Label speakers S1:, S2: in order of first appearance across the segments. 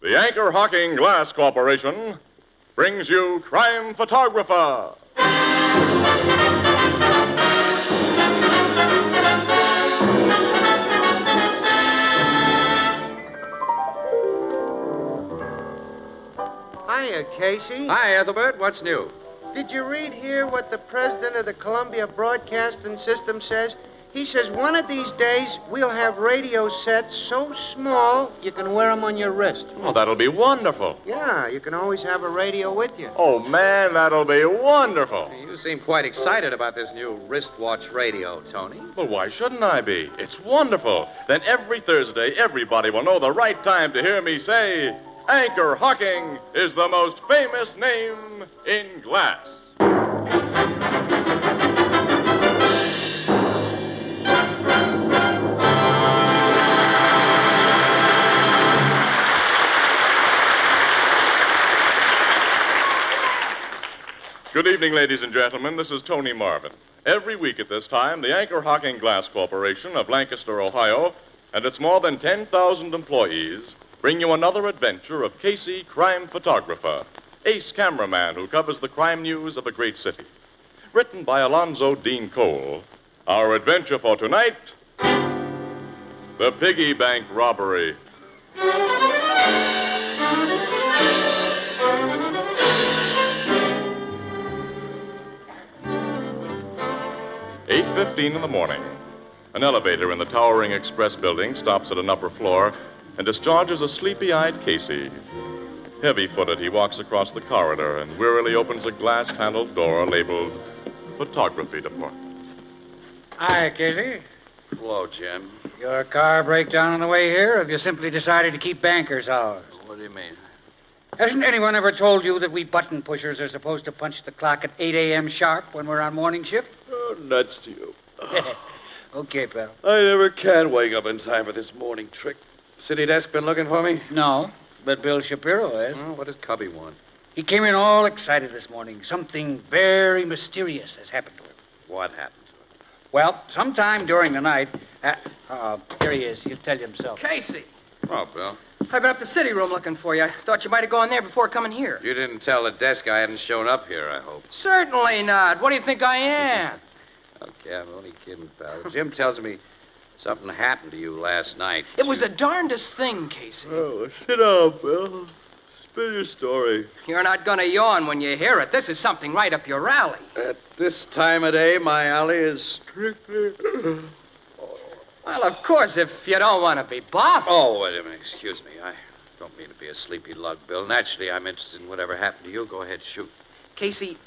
S1: The Anchor Hocking Glass Corporation brings you Crime Photographer.
S2: Hiya, Casey.
S3: Hi, Ethelbert. What's new?
S2: Did you read here what the president of the Columbia Broadcasting System says? He says one of these days we'll have radio sets so small you can wear them on your wrist.
S1: Oh, that'll be wonderful.
S2: Yeah, you can always have a radio with you.
S1: Oh, man, that'll be wonderful.
S3: You seem quite excited about this new wristwatch radio, Tony.
S1: Well, why shouldn't I be? It's wonderful. Then every Thursday, everybody will know the right time to hear me say, Anchor Hocking is the most famous name in glass. Good evening, ladies and gentlemen. This is Tony Marvin. Every week at this time, the Anchor Hocking Glass Corporation of Lancaster, Ohio, and its more than 10,000 employees bring you another adventure of Casey, crime photographer, ace cameraman who covers the crime news of a great city. Written by Alonzo Dean Cole, our adventure for tonight, The Piggy Bank Robbery. 8:15 in the morning. An elevator in the towering Express building stops at an upper floor and discharges a sleepy-eyed Casey. Heavy-footed, he walks across the corridor and wearily opens a glass-handled door labeled Photography Department.
S4: Hi, Casey.
S3: Hello, Jim.
S4: Your car break down on the way here, or have you simply decided to keep bankers' hours?
S3: What do you mean?
S4: Hasn't anyone ever told you that we button pushers are supposed to punch the clock at 8 a.m. sharp when we're on morning shift?
S5: Oh, nuts to you.
S4: Okay, pal.
S5: I never can wake up in time for this morning trick.
S3: City desk been looking for me?
S4: No, but Bill Shapiro has.
S3: Well, what does Cubby want?
S4: He came in all excited this morning. Something very mysterious has happened to him.
S3: What happened to it?
S4: Well, sometime during the night... here he is. He'll tell you himself.
S6: Casey,
S3: Oh, Bill.
S6: I've been up the city room looking for you. Thought you might have gone there before coming here.
S3: You didn't tell the desk I hadn't shown up here, I hope.
S6: Certainly not. What do you think I am?
S3: Okay, I'm only kidding, pal. Jim tells me something happened to you last night.
S6: It was the darndest thing, Casey.
S5: Oh, sit down, Bill. Spin your story.
S6: You're not going to yawn when you hear it. This is something right up your alley.
S5: At this time of day, my alley is strictly...
S6: Well, of course, if you don't want to be bothered.
S3: Oh, wait a minute. Excuse me. I don't mean to be a sleepy lug, Bill. Naturally, I'm interested in whatever happened to you. Go ahead, shoot.
S6: Casey,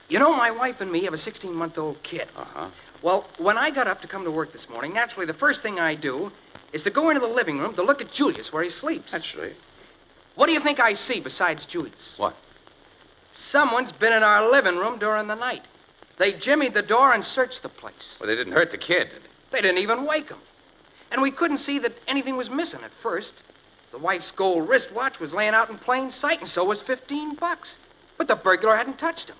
S6: you know my wife and me have a 16-month-old kid.
S3: Uh-huh.
S6: Well, when I got up to come to work this morning, naturally, the first thing I do is to go into the living room to look at Julius where he sleeps.
S3: Naturally.
S6: What do you think I see besides Julius?
S3: What?
S6: Someone's been in our living room during the night. They jimmied the door and searched the place.
S3: Well, they didn't hurt the kid, did they?
S6: They didn't even wake him. And we couldn't see that anything was missing at first. The wife's gold wristwatch was laying out in plain sight, and so was $15. But the burglar hadn't touched him.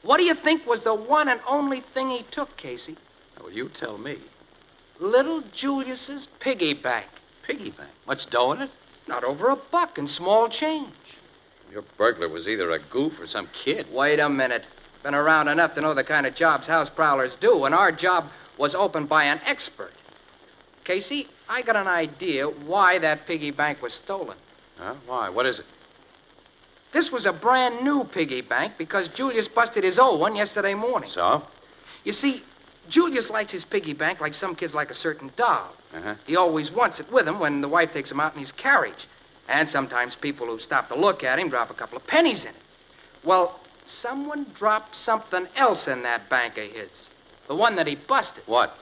S6: What do you think was the one and only thing he took, Casey?
S3: Well, you tell me.
S6: Little Julius's piggy bank.
S3: Piggy bank? Much dough in it?
S6: Not over $1 in small change.
S3: Your burglar was either a goof or some kid.
S6: Wait a minute. Been around enough to know the kind of jobs house prowlers do, and our job was opened by an expert. Casey, I got an idea why that piggy bank was stolen.
S3: Huh? Why? What is it?
S6: This was a brand new piggy bank because Julius busted his old one yesterday morning.
S3: So?
S6: You see, Julius likes his piggy bank like some kids like a certain doll.
S3: Uh-huh.
S6: He always wants it with him when the wife takes him out in his carriage. And sometimes people who stop to look at him drop a couple of pennies in it. Well, someone dropped something else in that bank of his. The one that he busted.
S3: What?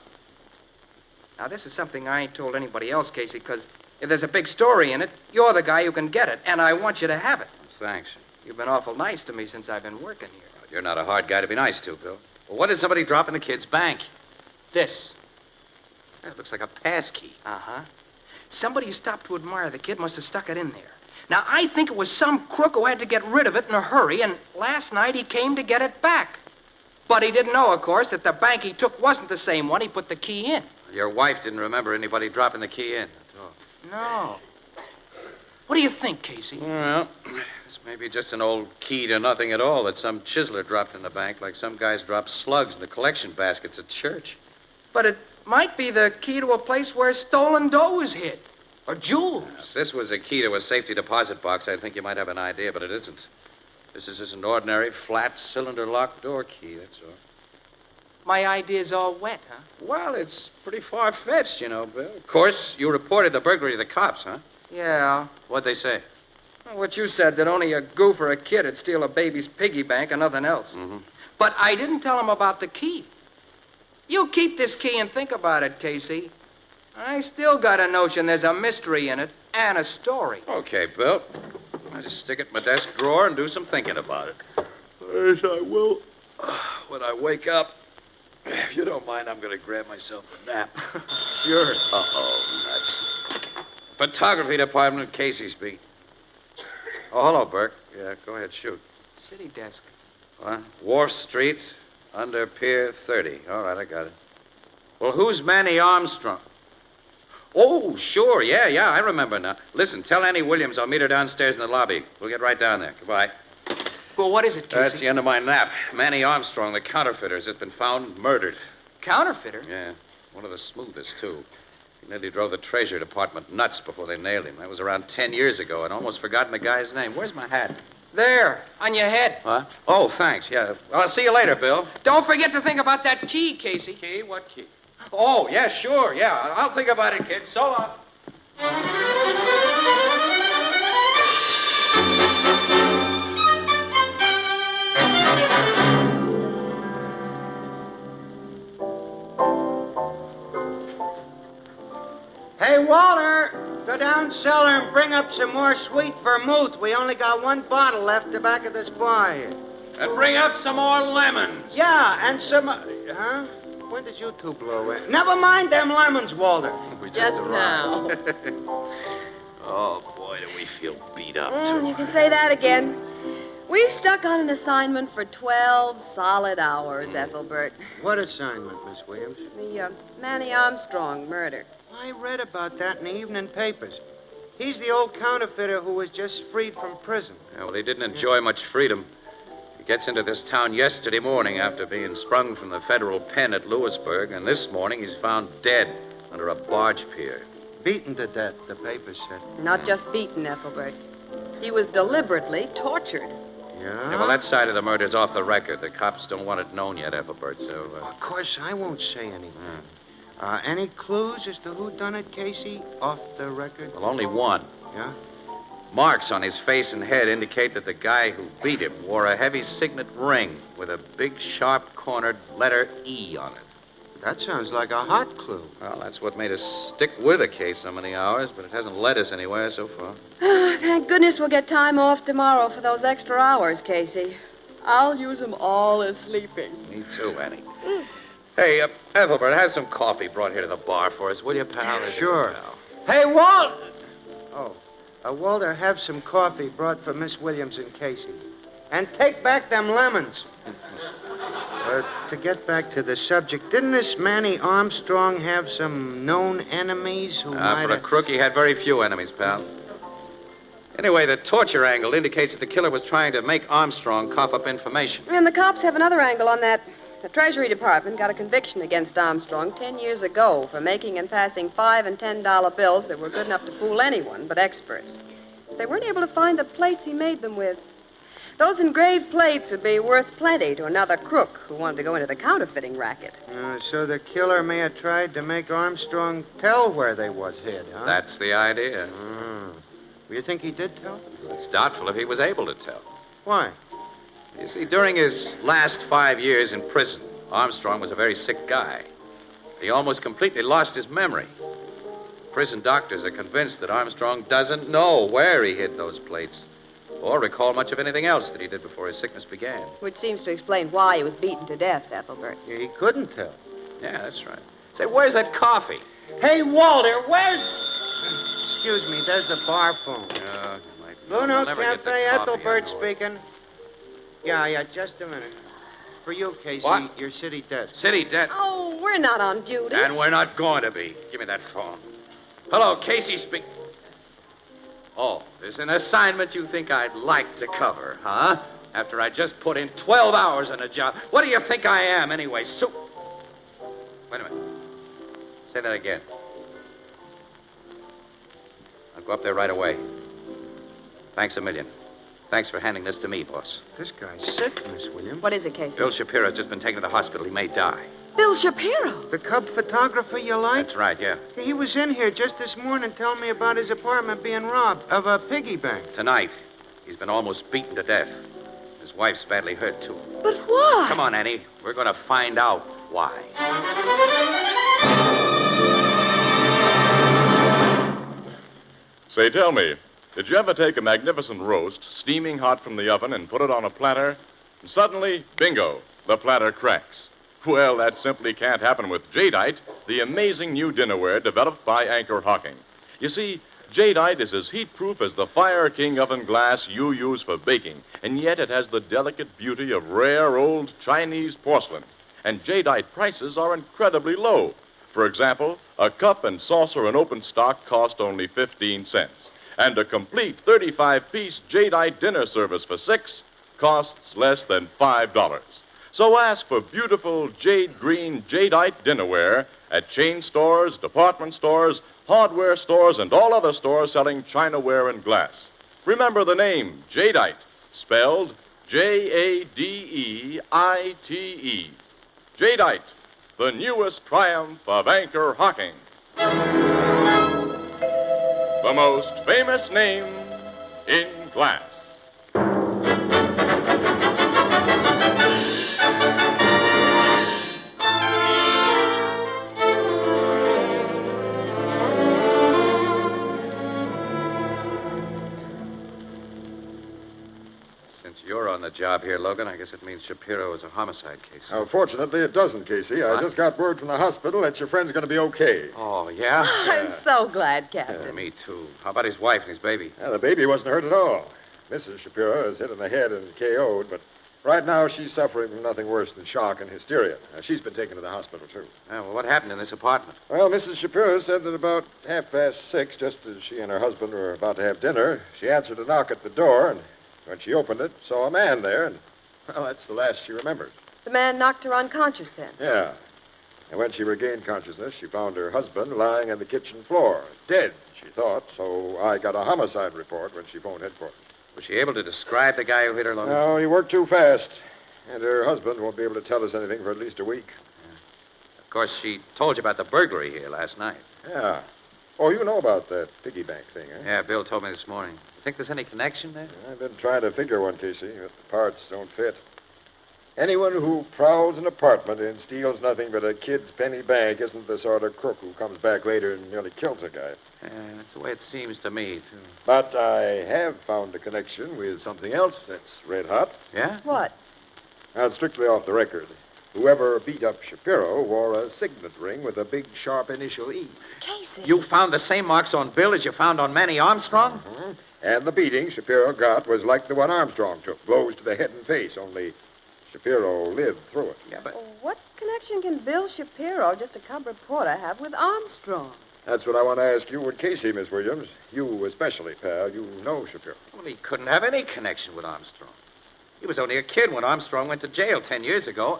S6: Now, this is something I ain't told anybody else, Casey, because if there's a big story in it, you're the guy who can get it, and I want you to have it.
S3: Thanks.
S6: You've been awful nice to me since I've been working here.
S3: You're not a hard guy to be nice to, Bill. Well, what did somebody drop in the kid's bank?
S6: This.
S3: It looks like a pass key.
S6: Uh-huh. Somebody who stopped to admire the kid must have stuck it in there. Now, I think it was some crook who had to get rid of it in a hurry, and last night he came to get it back. But he didn't know, of course, that the bank he took wasn't the same one he put the key in.
S3: Your wife didn't remember anybody dropping the key in.
S6: No. What do you think, Casey?
S3: Well, this may be just an old key to nothing at all that some chiseler dropped in the bank, like some guys drop slugs in the collection baskets at church.
S6: But it might be the key to a place where stolen dough was hid. Or jewels.
S3: If this was a key to a safety deposit box, I think you might have an idea, but it isn't. This is just an ordinary flat cylinder locked door key, that's all.
S6: My idea's all wet, huh?
S3: Well, it's pretty far-fetched, you know, Bill. Of course, you reported the burglary to the cops, huh?
S6: Yeah.
S3: What'd they say?
S6: Well, what you said, that only a goof or a kid would steal a baby's piggy bank and nothing else.
S3: Mm-hmm.
S6: But I didn't tell him about the key. You keep this key and think about it, Casey. I still got a notion there's a mystery in it and a story.
S3: Okay, Bill. I'll just stick it in my desk drawer and do some thinking about it. Yes, I will. When I wake up, if you don't mind, I'm going to grab myself a nap.
S6: Sure.
S3: Uh-oh, that's photography department, Casey speak. Oh, hello, Burke. Yeah, go ahead, shoot.
S6: City desk.
S3: What? Wharf Street, under Pier 30. All right, I got it. Well, who's Manny Armstrong? Oh, sure, yeah, I remember now. Listen, tell Annie Williams I'll meet her downstairs in the lobby. We'll get right down there. Goodbye.
S6: Well, what is it, Casey?
S3: That's the end of my nap. Manny Armstrong, the counterfeiter, has just been found murdered.
S6: Counterfeiter?
S3: Yeah, one of the smoothest, too. He nearly drove the Treasury Department nuts before they nailed him. That was around 10 years ago. I'd almost forgotten the guy's name. Where's my hat?
S6: There, on your head.
S3: What? Oh, thanks, yeah. Well, I'll see you later, Bill.
S6: Don't forget to think about that key, Casey.
S3: Key? What key? Oh, yeah, sure, yeah. I'll think about it, kid. So long.
S2: Hey, Walter, go down cellar and bring up some more sweet vermouth. We only got one bottle left at the back of this bar here.
S3: And bring up some more lemons.
S2: Yeah, and some... huh? When did you two blow in? Never mind them lemons, Walter.
S3: We
S7: Just now.
S3: Oh, boy, do we feel beat up,
S7: You can say that again. We've stuck on an assignment for 12 solid hours, Ethelbert.
S2: What assignment, Miss Williams?
S7: The Manny Armstrong murder.
S2: I read about that in the evening papers. He's the old counterfeiter who was just freed from prison.
S3: Yeah, well, he didn't enjoy much freedom. He gets into this town yesterday morning after being sprung from the federal pen at Lewisburg, and this morning he's found dead under a barge pier.
S2: Beaten to death, the papers said.
S7: Not just beaten, Ethelbert. He was deliberately tortured.
S3: Yeah, well, that side of the murder's off the record. The cops don't want it known yet, Ethelbert, so...
S2: Of course, I won't say anything. Any clues as to who done it, Casey, off the record?
S3: Well, only one.
S2: Yeah?
S3: Marks on his face and head indicate that the guy who beat him wore a heavy signet ring with a big, sharp-cornered letter E on it.
S2: That sounds like a hot clue.
S3: Well, that's what made us stick with the case so many hours, but it hasn't led us anywhere so far.
S7: Thank goodness we'll get time off tomorrow for those extra hours, Casey. I'll use them all as sleeping.
S3: Me too, Annie. Hey, Ethelbert, have some coffee brought here to the bar for us, will you, pal?
S2: Sure. Hey, Walt! Oh, Walter, have some coffee brought for Miss Williams and Casey. And take back them lemons. To get back to the subject, didn't this Manny Armstrong have some known enemies who might
S3: For a crook, he had very few enemies, pal. Anyway, the torture angle indicates that the killer was trying to make Armstrong cough up information.
S7: And the cops have another angle on that. The Treasury Department got a conviction against Armstrong 10 years ago for making and passing $5 and $10 bills that were good enough to fool anyone but experts. They weren't able to find the plates he made them with. Those engraved plates would be worth plenty to another crook who wanted to go into the counterfeiting racket.
S2: So the killer may have tried to make Armstrong tell where they was hid, huh?
S3: That's the idea.
S2: You think he did tell?
S3: It's doubtful if he was able to tell.
S2: Why?
S3: You see, during his last 5 years in prison, Armstrong was a very sick guy. He almost completely lost his memory. Prison doctors are convinced that Armstrong doesn't know where he hid those plates or recall much of anything else that he did before his sickness began.
S7: Which seems to explain why he was beaten to death, Ethelbert.
S2: Yeah, he couldn't tell.
S3: Yeah, that's right. Say, where's that coffee?
S2: Hey, Walter, where's... Excuse me, there's the bar phone. Blue Note Cafe, Ethelbert speaking. Yeah, just a minute. For you, Casey,
S3: What?
S2: your city desk.
S3: City debt.
S7: Oh, we're not on duty.
S3: And we're not going to be. Give me that phone. Hello, Casey speak. Oh, there's an assignment you think I'd like to cover, huh? After I just put in 12 hours on a job. What do you think I am, anyway? Wait a minute. Say that again. I'll go up there right away. Thanks a million. Thanks for handing this to me, boss.
S2: This guy's sick, Miss Williams.
S7: What is it, Casey?
S3: Bill Shapiro's just been taken to the hospital. He may die.
S7: Bill Shapiro.
S2: The cub photographer you like?
S3: That's right, yeah.
S2: He was in here just this morning telling me about his apartment being robbed of a piggy bank.
S3: Tonight, he's been almost beaten to death. His wife's badly hurt, too.
S7: But why?
S3: Come on, Annie. We're going to find out why.
S1: Say, tell me, did you ever take a magnificent roast, steaming hot from the oven, and put it on a platter, and suddenly, bingo, the platter cracks? Well, that simply can't happen with Jadeite, the amazing new dinnerware developed by Anchor Hocking. You see, Jadeite is as heat-proof as the Fire King oven glass you use for baking, and yet it has the delicate beauty of rare old Chinese porcelain. And Jadeite prices are incredibly low. For example, a cup and saucer in open stock cost only 15 cents. And a complete 35-piece Jadeite dinner service for $6 costs less than $5. So ask for beautiful jade green Jadeite dinnerware at chain stores, department stores, hardware stores, and all other stores selling chinaware and glass. Remember the name, Jadeite, spelled Jadeite. Jadeite, the newest triumph of Anchor Hocking. The most famous name in glass.
S3: Since you're on the job here, Logan, I guess it means Shapiro is a homicide case.
S8: Fortunately, it doesn't, Casey. I just got word from the hospital that your friend's going to be okay.
S3: Oh, yeah?
S7: I'm so glad, Captain.
S3: Me, too. How about his wife and his baby?
S8: Yeah, the baby wasn't hurt at all. Mrs. Shapiro is hit in the head and KO'd, but right now she's suffering from nothing worse than shock and hysteria. She's been taken to the hospital, too.
S3: Well, what happened in this apartment?
S8: Well, Mrs. Shapiro said that about 6:30, just as she and her husband were about to have dinner, she answered a knock at the door, and when she opened it, saw a man there, and, well, that's the last she remembers.
S7: The man knocked her unconscious then.
S8: Yeah. And when she regained consciousness, she found her husband lying on the kitchen floor, dead, she thought, so I got a homicide report when she phoned headquarters.
S3: Was she able to describe the guy who hit her, Logan?
S8: No, he worked too fast, and her husband won't be able to tell us anything for at least a week.
S3: Of course, she told you about the burglary here last night.
S8: Yeah. Oh, you know about that piggy bank thing, eh?
S3: Yeah, Bill told me this morning. You think there's any connection there?
S8: I've been trying to figure one, Casey, but the parts don't fit. Anyone who prowls an apartment and steals nothing but a kid's penny bank isn't the sort of crook who comes back later and nearly kills a guy.
S3: Yeah, that's the way it seems to me, too.
S8: But I have found a connection with something else that's red hot.
S3: Yeah?
S7: What?
S8: Now, it's strictly off the record. Whoever beat up Shapiro wore a signet ring with a big, sharp initial E.
S7: Casey.
S3: You found the same marks on Bill as you found on Manny Armstrong?
S8: Mm-hmm. And the beating Shapiro got was like the one Armstrong took, blows to the head and face, only Shapiro lived through it.
S3: Yeah, but...
S7: What connection can Bill Shapiro, just a cub reporter, have with Armstrong?
S8: That's what I want to ask you with Casey, Miss Williams. You especially, pal. You know Shapiro.
S3: Well, he couldn't have any connection with Armstrong. He was only a kid when Armstrong went to jail 10 years ago.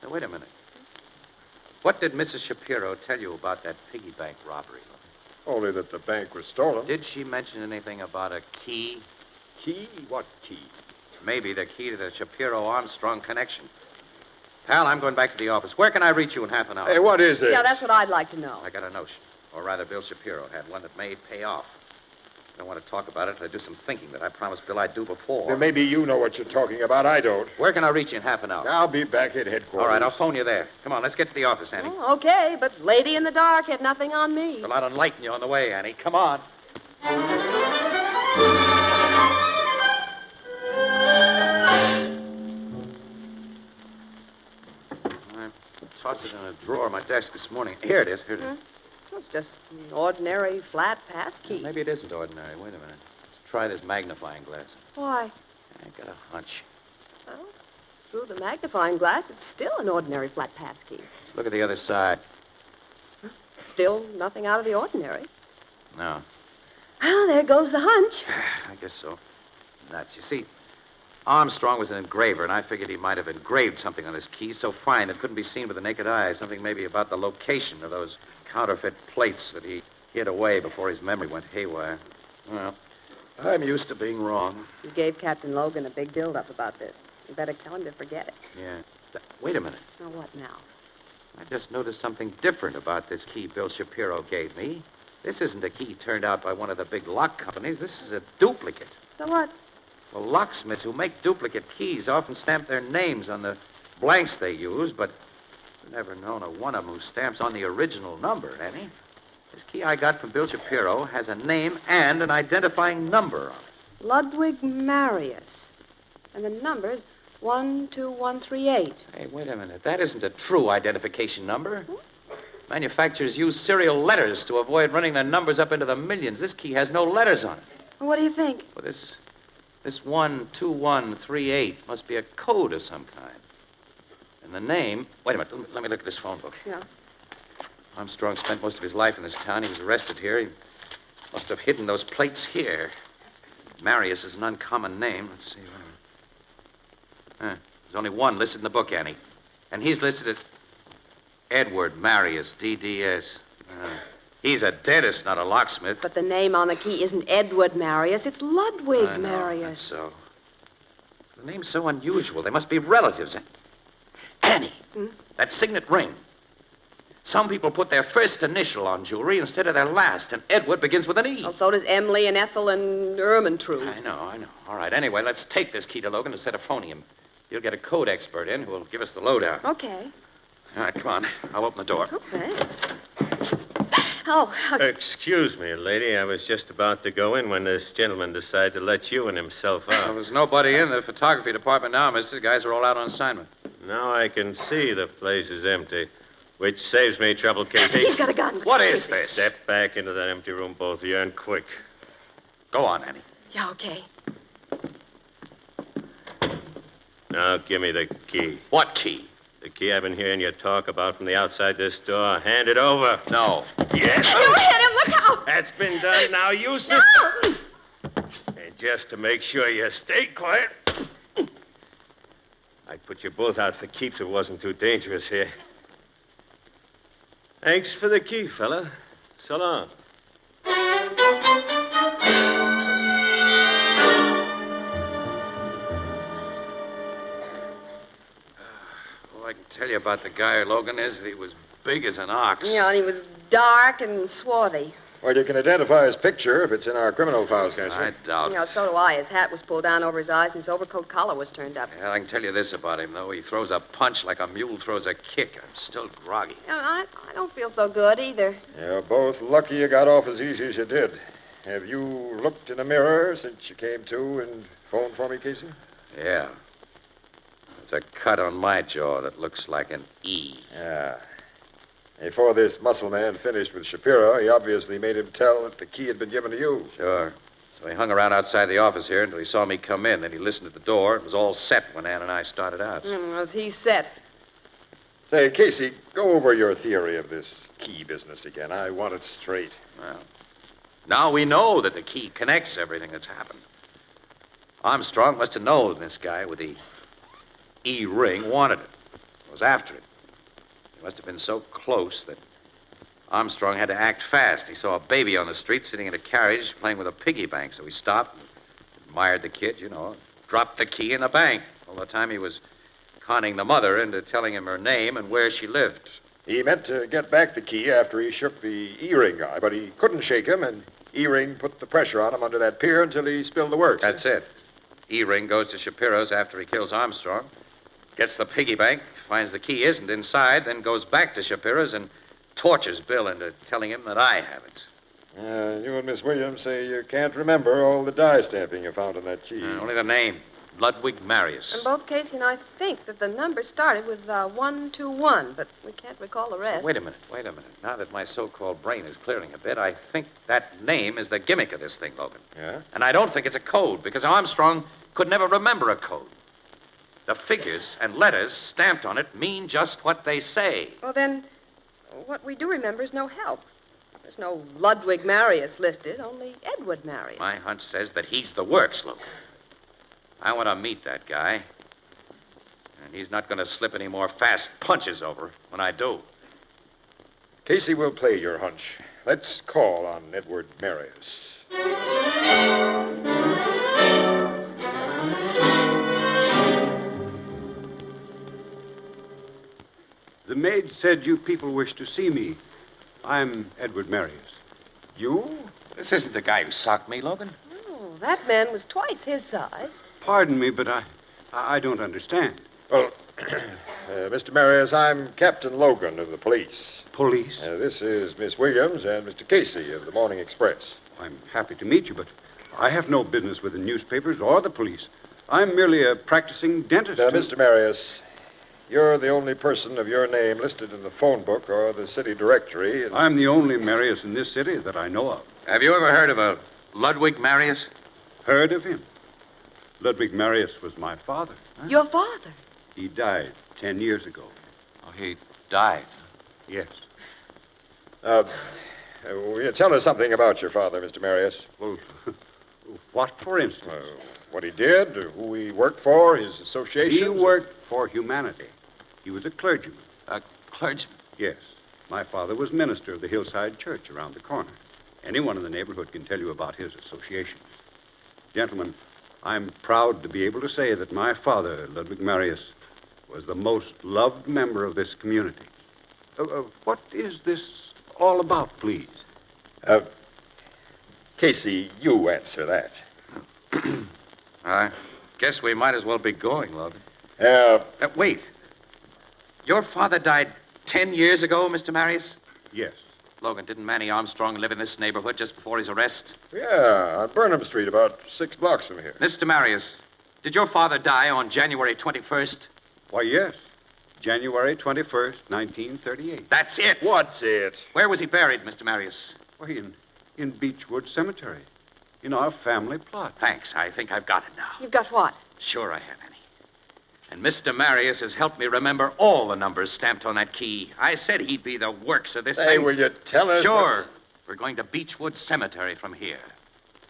S3: Now, wait a minute. What did Mrs. Shapiro tell you about that piggy bank robbery?
S8: Only that the bank was stolen.
S3: Did she mention anything about a key?
S8: Key? What key?
S3: Maybe the key to the Shapiro-Armstrong connection. Pal, I'm going back to the office. Where can I reach you in half an hour?
S8: Hey, what is it?
S7: Yeah, that's what I'd like to know.
S3: I got a notion. Or rather, Bill Shapiro had one that may pay off. I don't want to talk about it until I do some thinking that I promised Bill I'd do before.
S8: Then maybe you know what you're talking about. I don't.
S3: Where can I reach you in half an hour?
S8: I'll be back at headquarters.
S3: All right, I'll phone you there. Come on, let's get to the office, Annie.
S7: Oh, okay, but lady in the dark had nothing on me.
S3: Well, I'll enlighten you on the way, Annie. Come on. I tossed it in a drawer of my desk this morning. Here it is. Here it is.
S7: It's just an ordinary flat pass key.
S3: Maybe it isn't ordinary. Wait a minute. Let's try this magnifying glass.
S7: Why?
S3: I got a hunch.
S7: Well, through the magnifying glass, it's still an ordinary flat pass key.
S3: Look at the other side.
S7: Still nothing out of the ordinary.
S3: No.
S7: Well, there goes the hunch.
S3: I guess so. Nuts. You see, Armstrong was an engraver, and I figured he might have engraved something on this key so fine it couldn't be seen with the naked eye. Something maybe about the location of those counterfeit plates that he hid away before his memory went haywire. Well, I'm used to being wrong.
S7: You gave Captain Logan a big build-up about this. You better tell him to forget it.
S3: Yeah. Wait a minute.
S7: Now, what now?
S3: I just noticed something different about this key Bill Shapiro gave me. This isn't a key turned out by one of the big lock companies. This is a duplicate.
S7: So what?
S3: Well, locksmiths who make duplicate keys often stamp their names on the blanks they use, but I've never known of one of them who stamps on the original number, any. This key I got from Bill Shapiro has a name and an identifying number on it.
S7: Ludwig Marius. And the number's 12138.
S3: Hey, wait a minute. That isn't a true identification number. Manufacturers use serial letters to avoid running their numbers up into the millions. This key has no letters on it.
S7: Well, what do you think?
S3: Well, this 12138 must be a code of some kind. And the name... Wait a minute. Let me look at this phone book.
S7: Yeah.
S3: Armstrong spent most of his life in this town. He was arrested here. He must have hidden those plates here. Marius is an uncommon name. Let's see. Wait a minute. There's only one listed in the book, Annie. And he's listed as Edward Marius, DDS. He's a dentist, not a locksmith.
S7: But the name on the key isn't Edward Marius. It's Ludwig
S3: I know,
S7: Marius.
S3: that's so. The name's so unusual. They must be relatives. Annie, that signet ring. Some people put their first initial on jewelry instead of their last, and Edward begins with an E.
S7: Well, so does Emily and Ethel and Ermintrude.
S3: I know. All right, anyway, let's take this key to Logan instead of phoning him. You'll get a code expert in who will give us the lowdown.
S7: Okay.
S3: All right, come on. I'll open the door.
S7: Oh, thanks. Oh,
S9: Excuse me, lady. I was just about to go in when this gentleman decided to let you and himself out.
S3: There's nobody in the photography department now, mister. The guys are all out on assignment.
S9: Now I can see the place is empty, which saves me trouble, Casey.
S7: he's got a gun.
S3: What is this?
S9: Step back into that empty room, both of you, and quick.
S3: Go on, Annie.
S7: Yeah, okay.
S9: Now give me the key.
S3: What key?
S9: The key I've been hearing you talk about from the outside this door. Hand it over.
S3: No.
S9: Yes.
S7: You hit him. Look out.
S9: That's been done. Now you sit.
S7: No.
S9: And just to make sure you stay quiet, I'd put you both out for keeps if it wasn't too dangerous here. Thanks for the key, fella. So long.
S3: All I can tell you about the guy, Logan, is that he was big as an ox.
S7: Yeah, and he was dark and swarthy.
S8: Well, you can identify his picture if it's in our criminal files, can't you?
S3: I doubt
S7: You know,
S3: it.
S7: so do I. His hat was pulled down over his eyes and his overcoat collar was turned up.
S3: Yeah, I can tell you this about him, though. He throws a punch like a mule throws a kick. I'm still groggy.
S7: You know, I don't feel so good either.
S8: You're both lucky you got off as easy as you did. Have you looked in a mirror since you came to and phoned for me, Casey?
S3: Yeah. There's a cut on my jaw that looks like an E.
S8: Yeah. Before this muscle man finished with Shapiro, he obviously made him tell that the key had been given to you.
S3: Sure. So he hung around outside the office here until he saw me come in. Then he listened at the door. It was all set when Ann and I started out.
S7: Was he set?
S8: Say, Casey, go over your theory of this key business again. I want it straight.
S3: Well, now we know that the key connects everything that's happened. Armstrong must have known this guy with the E ring wanted it. Was after it. He must have been so close that Armstrong had to act fast. He saw a baby on the street sitting in a carriage playing with a piggy bank, so he stopped, admired the kid, dropped the key in the bank. All the time he was conning the mother into telling him her name and where she lived.
S8: He meant to get back the key after he shook the E-ring guy, but he couldn't shake him, and E-ring put the pressure on him under that pier until he spilled the works.
S3: That's it. E-ring goes to Shapiro's after he kills Armstrong, gets the piggy bank, finds the key isn't inside, then goes back to Shapiro's and tortures Bill into telling him that I have it.
S8: You and Miss Williams say you can't remember all the die stamping you found on that key.
S3: Only the name, Ludwig Marius.
S7: And both Casey and I think that the number started with 121, but we can't recall the rest.
S3: Wait a minute. Now that my so-called brain is clearing a bit, I think that name is the gimmick of this thing, Logan.
S8: Yeah?
S3: And I don't think it's a code, because Armstrong could never remember a code. The figures and letters stamped on it mean just what they say.
S7: Well, then, what we do remember is no help. There's no Ludwig Marius listed, only Edward Marius.
S3: My hunch says that he's the works, Logan. I want to meet that guy. And he's not going to slip any more fast punches over when I do.
S8: Casey will play your hunch. Let's call on Edward Marius.
S10: The maid said you people wish to see me. I'm Edward Marius.
S8: You?
S3: This isn't the guy who socked me, Logan.
S7: Oh, that man was twice his size.
S10: Pardon me, but I don't understand.
S8: Well, Mr. Marius, I'm Captain Logan of the police.
S10: Police?
S8: This is Miss Williams and Mr. Casey of the Morning Express.
S10: I'm happy to meet you, but I have no business with the newspapers or the police. I'm merely a practicing dentist.
S8: Mr. Marius, you're the only person of your name listed in the phone book or the city directory.
S10: I'm the only Marius in this city that I know of.
S3: Have you ever heard of a Ludwig Marius?
S10: Heard of him? Ludwig Marius was my father.
S7: Huh? Your father?
S10: He died 10 years ago.
S3: Oh, he died?
S10: Yes.
S8: Will you tell us something about your father, Mr. Marius?
S10: Well, what, for instance?
S8: What he did, who he worked for, his associations?
S10: He worked for humanity. He was a clergyman.
S3: A clergyman?
S10: Yes. My father was minister of the Hillside Church around the corner. Anyone in the neighborhood can tell you about his associations. Gentlemen, I'm proud to be able to say that my father, Ludwig Marius, was the most loved member of this community. What is this all about, please?
S8: Casey, you answer that.
S3: I guess we might as well be going, Logan. Wait. Your father died 10 years ago, Mr. Marius?
S10: Yes.
S3: Logan, didn't Manny Armstrong live in this neighborhood just before his arrest?
S8: Yeah, on Burnham Street, about 6 blocks from here.
S3: Mr. Marius, did your father die on January 21st?
S10: Why, yes. January 21st, 1938.
S3: That's it.
S8: What's it?
S3: Where was he buried, Mr. Marius?
S10: Why, in Beechwood Cemetery, in our family plot.
S3: Thanks. I think I've got it now.
S7: You've got what?
S3: Sure I have, Annie. And Mr. Marius has helped me remember all the numbers stamped on that key. I said he'd be the works of this thing.
S8: Hey, will you tell us?
S3: Sure. We're going to Beechwood Cemetery from here.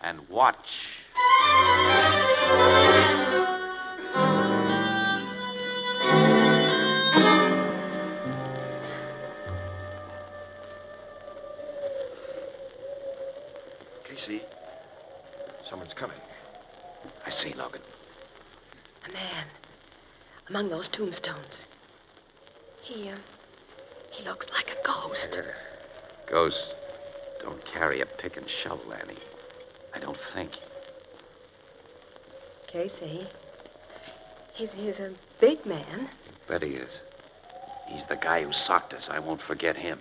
S3: And watch.
S8: Casey, someone's coming.
S3: I see, Logan.
S7: A man among those tombstones. He looks like a ghost.
S3: Ghosts don't carry a pick and shovel, Annie. I don't think.
S7: Casey, he's a big man.
S3: Bet he is. He's the guy who socked us. I won't forget him.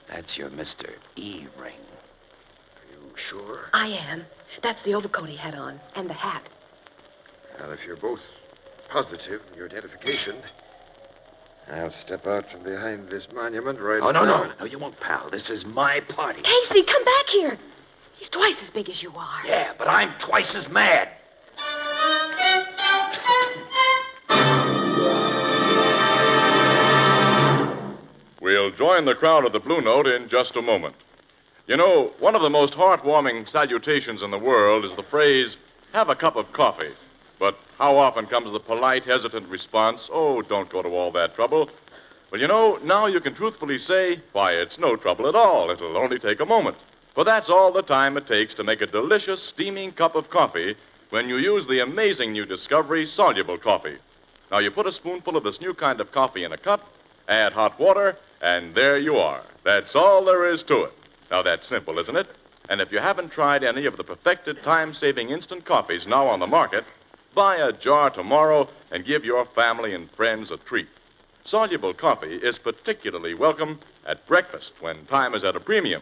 S3: That's your Mr. E-ring.
S8: You sure?
S7: I am. That's the overcoat he had on, and the hat.
S8: Well, if you're both positive in your identification, I'll step out from behind this monument right now.
S3: No, you won't, pal. This is my party.
S7: Casey, come back here. He's twice as big as you are.
S3: Yeah, but I'm twice as mad.
S1: We'll join the crowd at the Blue Note in just a moment. You know, one of the most heartwarming salutations in the world is the phrase, "Have a cup of coffee." But how often comes the polite, hesitant response, "Oh, don't go to all that trouble." Well, you know, now you can truthfully say, why, it's no trouble at all. It'll only take a moment. For that's all the time it takes to make a delicious, steaming cup of coffee when you use the amazing new discovery, soluble coffee. Now, you put a spoonful of this new kind of coffee in a cup, add hot water, and there you are. That's all there is to it. Now, that's simple, isn't it? And if you haven't tried any of the perfected time-saving instant coffees now on the market, buy a jar tomorrow and give your family and friends a treat. Soluble coffee is particularly welcome at breakfast when time is at a premium.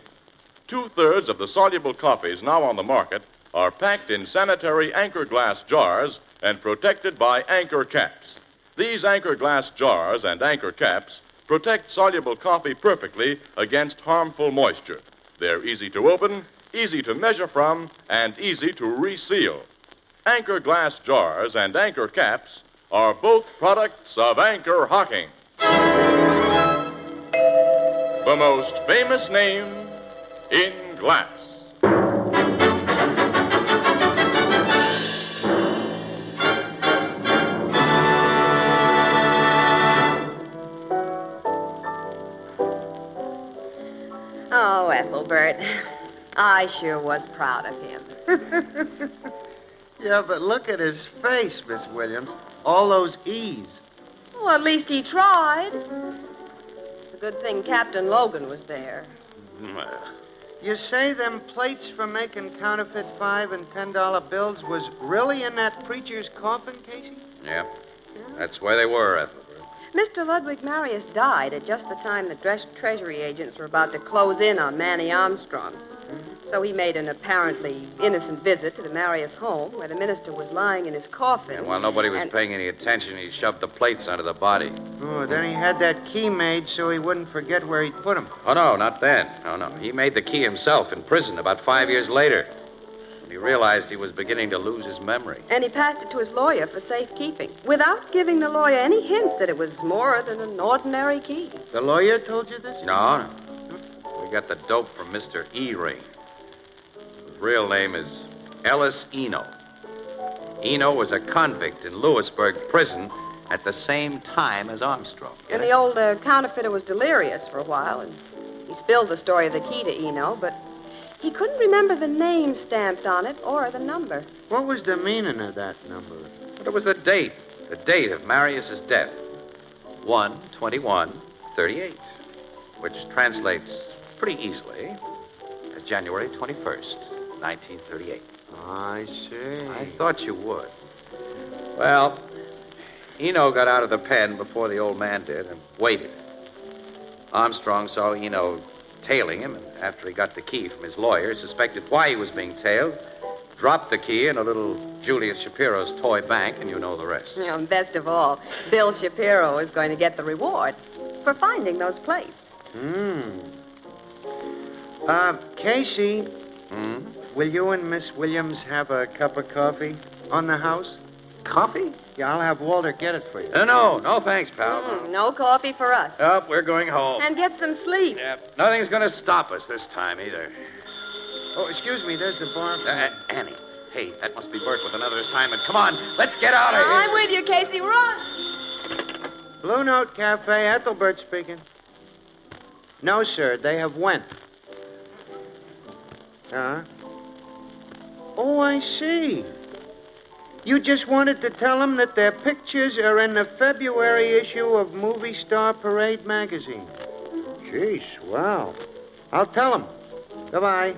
S1: 2/3 of the soluble coffees now on the market are packed in sanitary Anchor glass jars and protected by Anchor caps. These Anchor glass jars and Anchor caps protect soluble coffee perfectly against harmful moisture. They're easy to open, easy to measure from, and easy to reseal. Anchor glass jars and Anchor caps are both products of Anchor Hocking. the most famous name in glass.
S7: Oh, Ethelbert. I sure was proud of him.
S2: Yeah, but look at his face, Miss Williams. All those E's.
S7: Well, at least he tried. It's a good thing Captain Logan was there.
S2: You say them plates for making counterfeit $5 and $10 bills was really in that preacher's coffin, Casey?
S3: Yeah. That's where they were, Ethelbert.
S7: Mr. Ludwig Marius died at just the time the Treasury agents were about to close in on Manny Armstrong. So he made an apparently innocent visit to the Marius home where the minister was lying in his coffin.
S3: And while nobody was paying any attention, he shoved the plates under the body.
S2: Oh, then he had that key made so he wouldn't forget where he'd put them.
S3: Oh, no, not then. No. He made the key himself in prison about 5 years later. When he realized he was beginning to lose his memory.
S7: And he passed it to his lawyer for safekeeping, without giving the lawyer any hint that it was more than an ordinary key.
S2: The lawyer told you this?
S3: No. We got the dope from Mr. E-Ring. His real name is Ellis Eno. Eno was a convict in Lewisburg prison at the same time as Armstrong.
S7: And the old counterfeiter was delirious for a while, and he spilled the story of the key to Eno, but he couldn't remember the name stamped on it or the number.
S2: What was the meaning of that number?
S3: But it was the date of Marius's death. 1/21/38, which translates pretty easily as January 21st, 1938.
S2: I see.
S3: I thought you would. Well, Eno got out of the pen before the old man did and waited. Armstrong saw Eno tailing him, and after he got the key from his lawyer, suspected why he was being tailed, dropped the key in a little Julius Shapiro's toy bank, and you know the rest.
S7: And best of all, Bill Shapiro is going to get the reward for finding those plates.
S2: Casey, will you and Miss Williams have a cup of coffee on the house?
S3: Coffee?
S2: Yeah, I'll have Walter get it for you.
S3: No, thanks, pal.
S7: No coffee for us.
S3: Oh, we're going home.
S7: And get some sleep.
S3: Yeah, nothing's going to stop us this time either.
S2: Oh, excuse me, there's the bar.
S3: Annie. Hey, that must be Bert with another assignment. Come on, let's get out of here.
S7: I'm with you, Casey. Run!
S2: Blue Note Cafe, Ethelbert speaking. No, sir, they have went. Oh, I see. You just wanted to tell them that their pictures are in the February issue of Movie Star Parade magazine. Gee, swell. I'll tell them. Goodbye.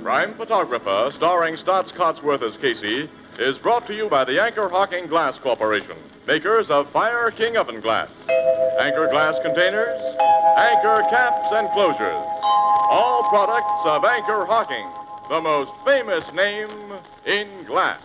S1: Crime Photographer, starring Stotts Cotsworth as Casey, is brought to you by the Anchor Hocking Glass Corporation, makers of Fire King Oven Glass, Anchor Glass Containers, Anchor Caps and Closures. All products of Anchor Hocking, the most famous name in glass.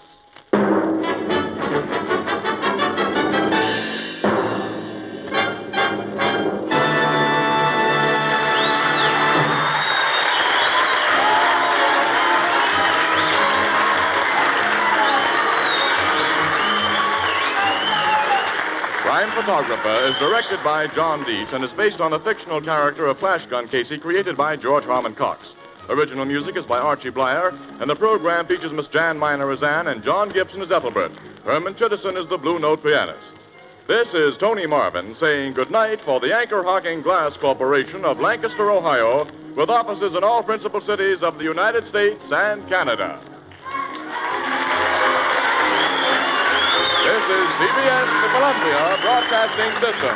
S1: Crime Photographer is directed by John Deese and is based on the fictional character of Flash Gun Casey created by George Harmon Cox. Original music is by Archie Blyer, and the program features Miss Jan Miner as Anne and John Gibson as Ethelbert. Herman Chittison is the Blue Note pianist. This is Tony Marvin saying goodnight for the Anchor Hocking Glass Corporation of Lancaster, Ohio, with offices in all principal cities of the United States and Canada. This is CBS, the Columbia Broadcasting System.